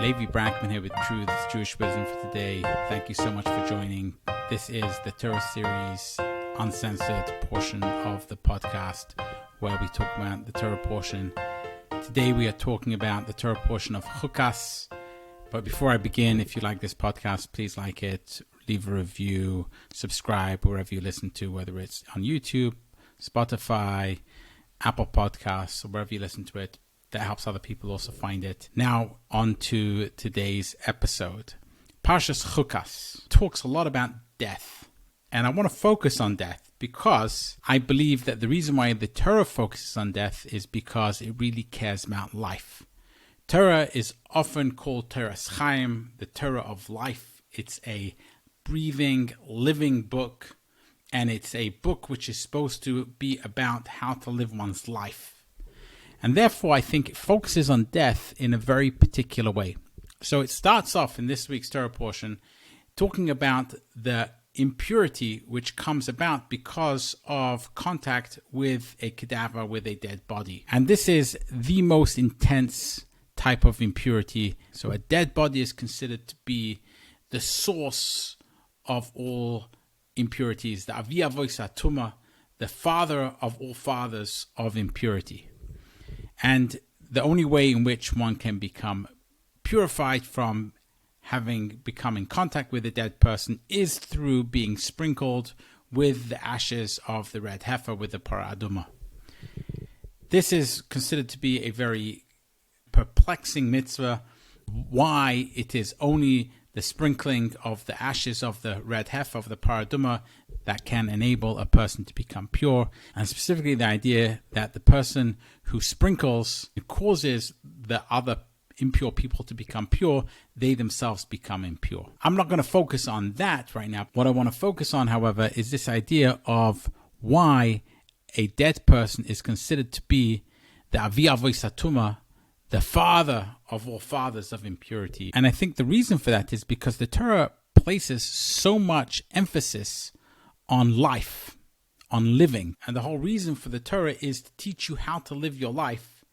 Levi Brackman here with Truth, Jewish Wisdom for Today. Thank you so much for joining. This is the Torah series, uncensored portion of the podcast where we talk about the Torah portion. Today we are talking about the Torah portion of Chukat. But before I begin, if you like this podcast, please like it, leave a review, subscribe wherever you listen to, whether it's on YouTube, Spotify, Apple Podcasts, or wherever you listen to it. That helps other people also find it. Now, on to today's episode. Parshas Chukat talks a lot about death. And I want to focus on death because I believe that the reason why the Torah focuses on death is because it really cares about life. Torah is often called Torah's Chaim, the Torah of life. It's a breathing, living book. And it's a book which is supposed to be about how to live one's life. And therefore, I think it focuses on death in a very particular way. So it starts off in this week's Torah portion talking about the impurity which comes about because of contact with a cadaver, with a dead body. And this is the most intense type of impurity. So a dead body is considered to be the source of all impurities, the Avi Avois HaTumah, the father of all fathers of impurity. And the only way in which one can become purified from having become in contact with a dead person is through being sprinkled with the ashes of the red heifer, with the parah adumah. This is considered to be a very perplexing mitzvah. Why it is only the sprinkling of the ashes of the red heifer, of the parah adumah, that can enable a person to become pure, and specifically the idea that the person who sprinkles causes the other impure people to become pure, they themselves become impure. I'm not going to focus on that right now. What I want to focus on, however, is this idea of why a dead person is considered to be the Avi Avois HaTumah, the father of all fathers of impurity. And I think the reason for that is because the Torah places so much emphasis on life, on living. And the whole reason for the Torah is to teach you how to live your life.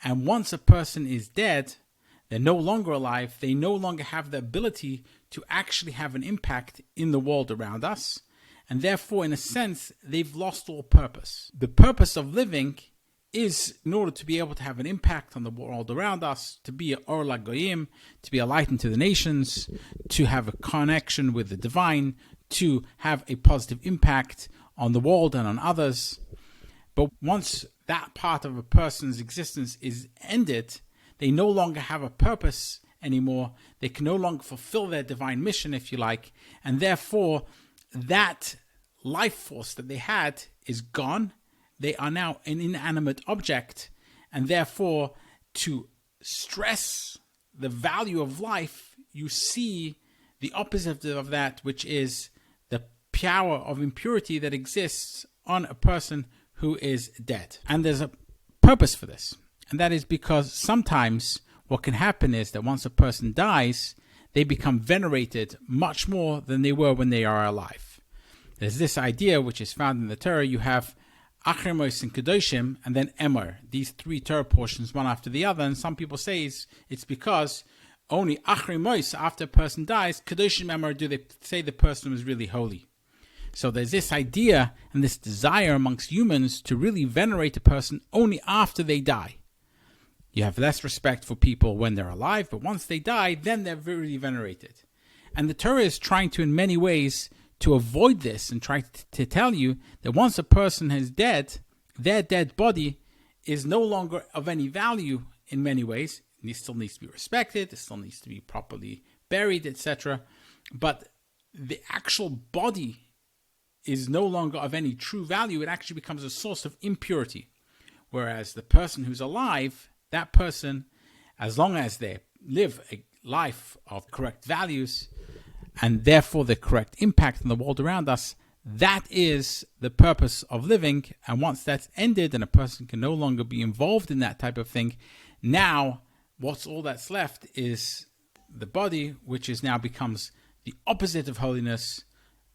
And once a person is dead, they're no longer alive, they no longer have the ability to actually have an impact in the world around us. And therefore, in a sense, they've lost all purpose. The purpose of living is in order to be able to have an impact on the world around us, to be an or lagoyim, to be a light into the nations, to have a connection with the divine, to have a positive impact on the world and on others. But once that part of a person's existence is ended, they no longer have a purpose anymore. They can no longer fulfill their divine mission, if you like, and therefore that life force that they had is gone. They are now an inanimate object, and therefore to stress the value of life, you see the opposite of that, which is the power of impurity that exists on a person who is dead. And there's a purpose for this, and that is because sometimes what can happen is that once a person dies, they become venerated much more than they were when they are alive. There's this idea which is found in the Torah. You have Achrimos and Kedoshim, and then Emor. These three Torah portions, one after the other. And some people say it's because only Achrimos, after a person dies, Kedoshim, Emor, do they say the person was really holy. So there's this idea and this desire amongst humans to really venerate a person only after they die. You have less respect for people when they're alive, but once they die, then they're really venerated. And the Torah is trying to, in many ways, to avoid this and try to tell you that once a person is dead, their dead body is no longer of any value in many ways. It still needs to be respected, it still needs to be properly buried, etc. But the actual body is no longer of any true value. It actually becomes a source of impurity. Whereas the person who's alive, that person, as long as they live a life of correct values, and therefore the correct impact on the world around us, that is the purpose of living. And once that's ended and a person can no longer be involved in that type of thing, now what's all that's left is the body, which is now becomes the opposite of holiness,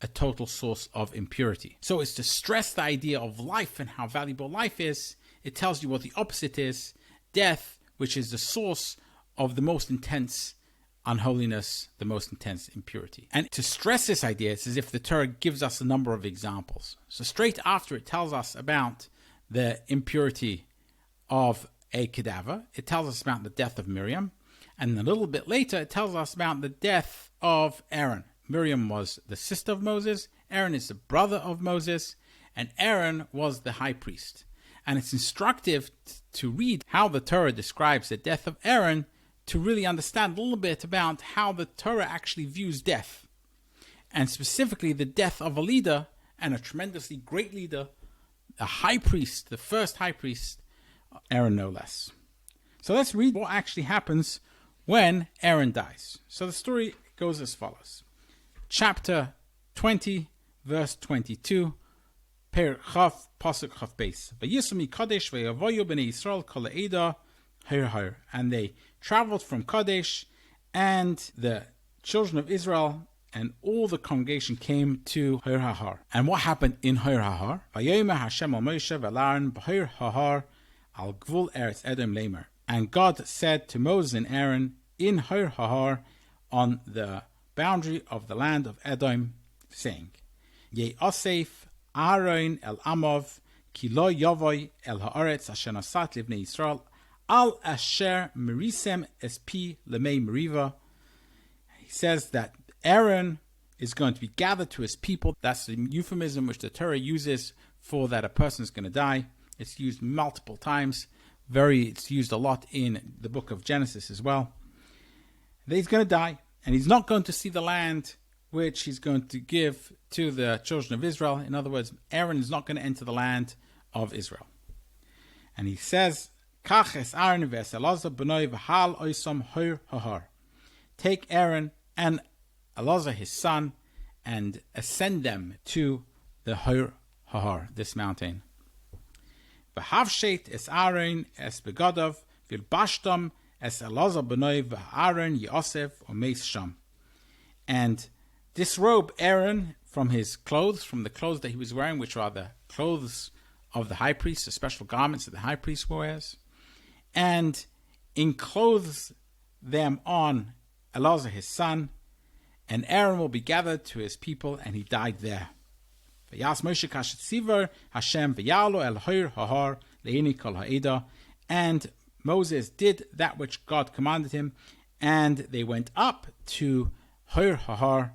a total source of impurity. So it's to stress the idea of life and how valuable life is. It tells you what the opposite is, death, which is the source of the most intense unholiness, the most intense impurity. And to stress this idea, it's as if the Torah gives us a number of examples. So straight after it tells us about the impurity of a cadaver, it tells us about the death of Miriam, and a little bit later it tells us about the death of Aaron. Miriam was the sister of Moses, Aaron is the brother of Moses, and Aaron was the high priest. And it's instructive to read how the Torah describes the death of Aaron to really understand a little bit about how the Torah actually views death. And specifically the death of a leader, and a tremendously great leader, a high priest, the first high priest, Aaron no less. So let's read what actually happens when Aaron dies. So the story goes as follows. Chapter 20, verse 22, Per Chaf, Pasuk Chaf Beis. Vayisumi Kadesh vayavoyu b'nei Yisrael kol ha'eda heifer. And they traveled from Kadesh, and the children of Israel and all the congregation came to heifer. And what happened in heifer? Vayomer Hashem al Moshe v'Aaron b'heifer al gvul Eretz Edom lemer. And God said to Moses and Aaron in heifer on the boundary of the land of Edom, saying, Ye Osef Aaron el Amov ki lo yavoy el haaretz asher nasat livnei Yisrael al asher merisem es pi lemei meriva. He says that Aaron is going to be gathered to his people. That's the euphemism which the Torah uses for that a person is going to die. It's used multiple times. It's used a lot in the book of Genesis as well. That he's going to die, and he's not going to see the land which he's going to give to the children of Israel. In other words, Aaron is not going to enter the land of Israel. And he says, Kach es Aaron v'es Elazar b'noi v'hal oisom heifer. Take Aaron and Elazar his son and ascend them to the heifer, this mountain. V'havshet es Aaron es begodov v'ilbashtom es Elazar b'noi v'Aaron Yosef omeis sham. And disrobe Aaron from his clothes, from the clothes that he was wearing, which are the clothes of the high priest, the special garments that the high priest wears, and enclothes them on Elazar his son, and Aaron will be gathered to his people, and he died there. V'yas Moshe kashetziver Hashem v'yalo el heifer le'ini kol ha'eda. And Moses did that which God commanded him, and they went up to heifer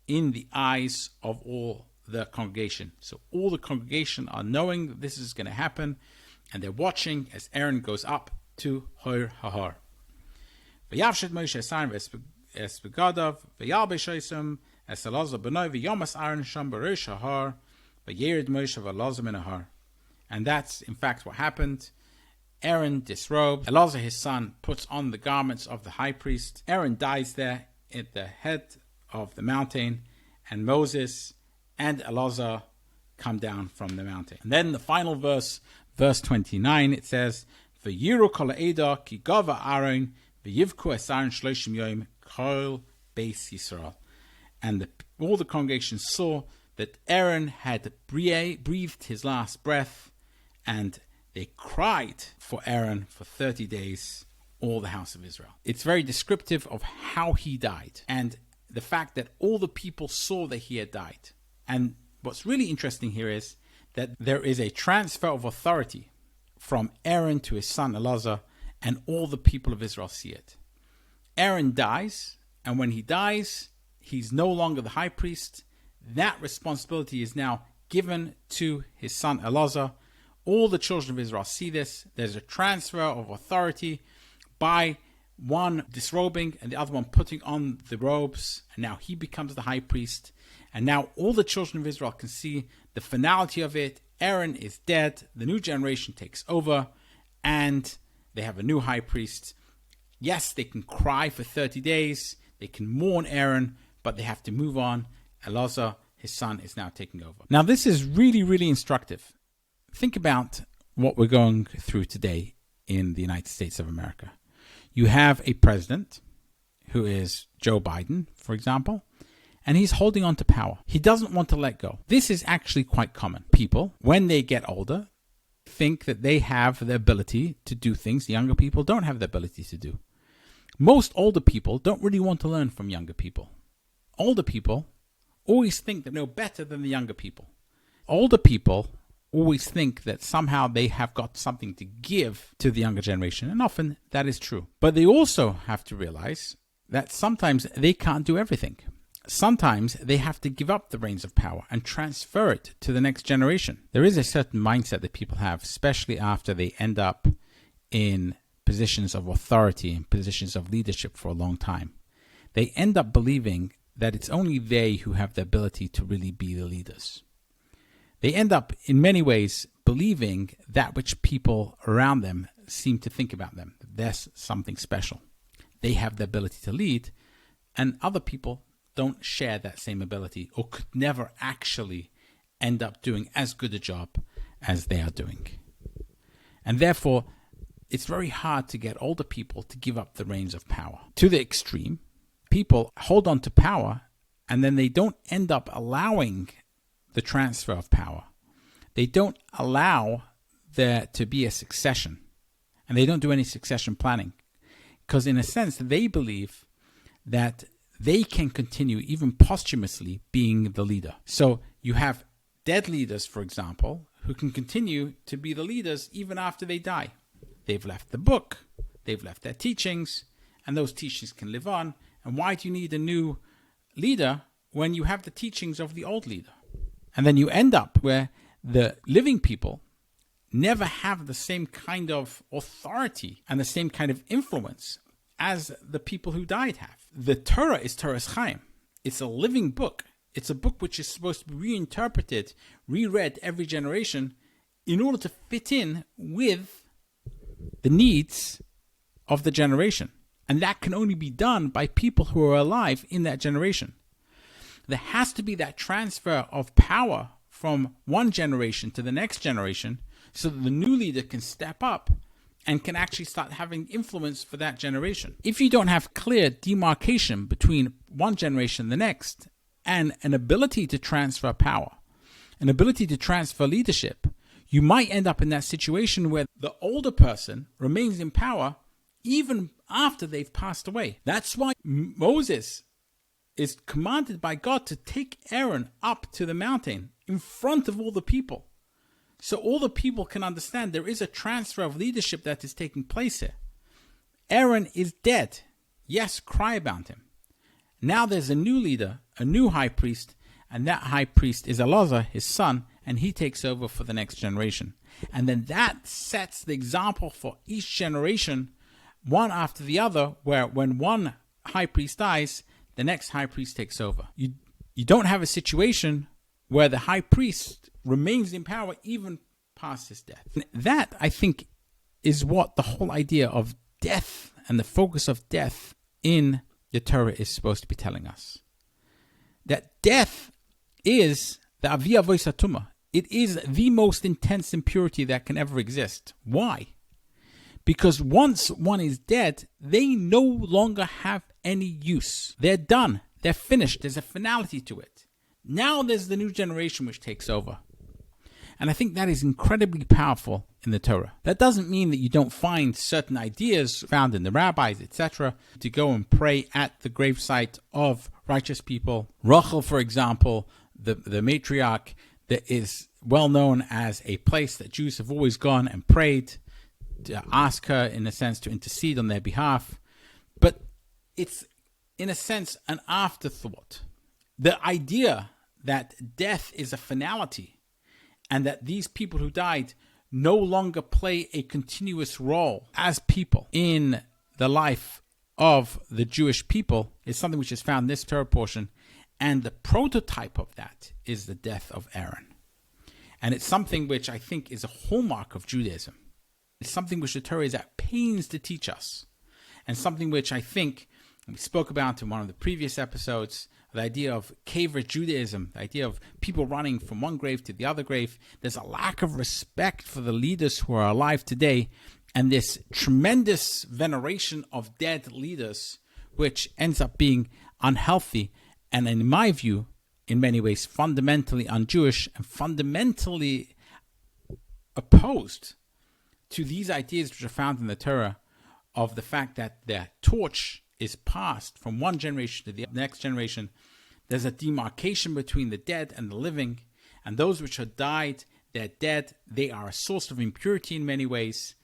in the eyes of all the congregation. So all the congregation are knowing that this is going to happen, and they're watching as Aaron goes up to heifer. V'yavshet Moshe Aaron es begadav v'yal b'shoisem es Elazar b'noi v'yomas Aaron sham b'rosh hahar v'yered Moshe v'Elazar min hahar. And that's in fact what happened. Aaron disrobed. Elazar his son puts on the garments of the high priest. Aaron dies there at the head of the mountain, and Moses and Elazar come down from the mountain. And then the final verse, verse 29, it says, V'yiru kol ha'eda ki gava Aaron v'yivku es Aaron shloshim yom kol beis Yisrael. And all the congregation saw that Aaron had breathed his last breath, and they cried for Aaron for 30 days, all the house of Israel. It's very descriptive of how he died, and the fact that all the people saw that he had died. And what's really interesting here is that there is a transfer of authority from Aaron to his son Elazar, and all the people of Israel see it. Aaron dies, and when he dies, he's no longer the high priest. That responsibility is now given to his son Elazar. All the children of Israel see this. There's a transfer of authority by one disrobing and the other one putting on the robes, and now he becomes the high priest. And now all the children of Israel can see the finality of it. Aaron is dead, the new generation takes over, and they have a new high priest. Yes, they can cry for 30 days, they can mourn Aaron, but they have to move on. Elazar, his son, is now taking over. Now this is really, really instructive. Think about what we're going through today in the United States of America. You have a president who is Joe Biden, for example, and he's holding on to power. He doesn't want to let go. This is actually quite common. People, when they get older, think that they have the ability to do things the younger people don't have the ability to do. Most older people don't really want to learn from younger people. Older people always think they know better than the younger people. Older people always think that somehow they have got something to give to the younger generation, and often that is true. But they also have to realize that sometimes they can't do everything. Sometimes they have to give up the reins of power and transfer it to the next generation. There is a certain mindset that people have, especially after they end up in positions of authority and positions of leadership for a long time. They end up believing that it's only they who have the ability to really be the leaders. They end up, in many ways, believing that which people around them seem to think about them. There's something special. They have the ability to lead, and other people don't share that same ability or could never actually end up doing as good a job as they are doing. And therefore, it's very hard to get older people to give up the reins of power. To the extreme, people hold on to power and then they don't end up allowing the transfer of power. They don't allow there to be a succession, and they don't do any succession planning because in a sense they believe that they can continue even posthumously being the leader. So you have dead leaders, for example, who can continue to be the leaders even after they die. They've left the book, they've left their teachings, and those teachings can live on. And why do you need a new leader when you have the teachings of the old leader? And then you end up where the living people never have the same kind of authority and the same kind of influence as the people who died have. The Torah is Torah's Chaim. It's a living book. It's a book which is supposed to be reinterpreted, reread every generation in order to fit in with the needs of the generation. And that can only be done by people who are alive in that generation. There has to be that transfer of power from one generation to the next generation so that the new leader can step up and can actually start having influence for that generation. If you don't have clear demarcation between one generation and the next, and an ability to transfer power, an ability to transfer leadership, you might end up in that situation where the older person remains in power even after they've passed away. That's why Moses is commanded by God to take Aaron up to the mountain in front of all the people, so all the people can understand there is a transfer of leadership that is taking place here. Aaron is dead. Yes, cry about him. Now there's a new leader, a new high priest, and that high priest is Elazar, his son, and he takes over for the next generation. And then that sets the example for each generation, one after the other, where when one high priest dies, the next high priest takes over. You don't have a situation where the high priest remains in power even past his death. And that, I think, is what the whole idea of death and the focus of death in the Torah is supposed to be telling us. That death is the Avi Avois HaTumah. It is the most intense impurity that can ever exist. Why? Because once one is dead, they no longer have any use. They're done. They're finished. There's a finality to it. Now there's the new generation which takes over. And I think that is incredibly powerful in the Torah. That doesn't mean that you don't find certain ideas found in the rabbis, etc., to go and pray at the gravesite of righteous people. Rachel, for example, the matriarch, that is well known as a place that Jews have always gone and prayed to ask her, in a sense, to intercede on their behalf. But it's, in a sense, an afterthought. The idea that death is a finality and that these people who died no longer play a continuous role as people in the life of the Jewish people is something which is found in this Torah portion. And the prototype of that is the death of Aaron. And it's something which I think is a hallmark of Judaism. It's something which the Torah is at pains to teach us. And something which I think, we spoke about in one of the previous episodes, the idea of caver Judaism, the idea of people running from one grave to the other grave. There's a lack of respect for the leaders who are alive today, and this tremendous veneration of dead leaders, which ends up being unhealthy, and in my view, in many ways, fundamentally un-Jewish and fundamentally opposed to these ideas which are found in the Torah of the fact that the torch is passed from one generation to the next generation. There's a demarcation between the dead and the living, and those which have died, they're dead. They are a source of impurity in many ways,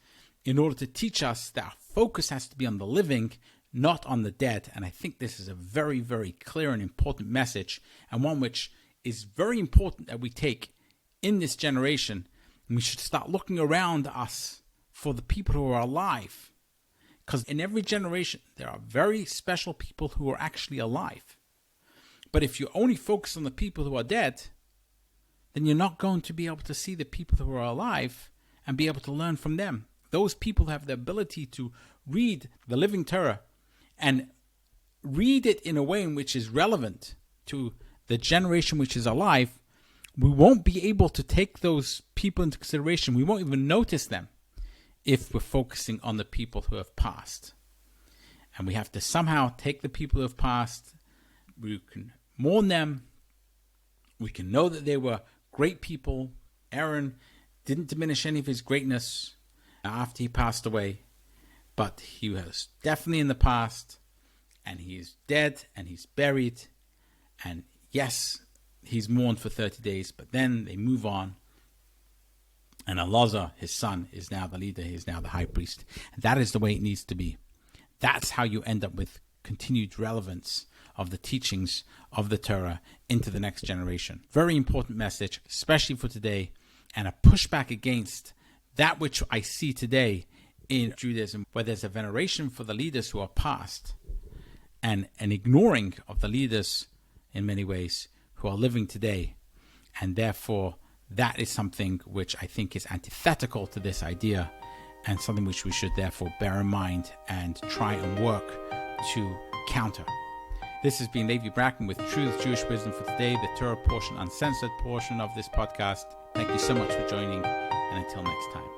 in order to teach us that our focus has to be on the living, not on the dead. And I think this is a very, very clear and important message, and one which is very important that we take in this generation. And we should start looking around us for the people who are alive, because in every generation there are very special people who are actually alive. But if you only focus on the people who are dead, then you're not going to be able to see the people who are alive and be able to learn from them. Those people have the ability to read the living Torah and read it in a way in which is relevant to the generation which is alive. We won't be able to take those people into consideration. We won't even notice them if we're focusing on the people who have passed. And we have to somehow take the people who have passed. We can mourn them. We can know that they were great people. Aaron didn't diminish any of his greatness after he passed away, but he was definitely in the past, and he's dead, and he's buried, and yes, he's mourned for 30 days, but then they move on, and Elazar, his son, is now the leader. He is now the high priest. And that is the way it needs to be. That's how you end up with continued relevance of the teachings of the Torah into the next generation. Very important message, especially for today, and a pushback against that which I see today in Judaism, where there's a veneration for the leaders who are past, and an ignoring of the leaders in many ways who are living today. And therefore, that is something which I think is antithetical to this idea, and something which we should therefore bear in mind and try and work to counter. This has been Levi Brackman with Truth Jewish Wisdom for today, the Torah portion, uncensored portion of this podcast. Thank you so much for joining, and until next time.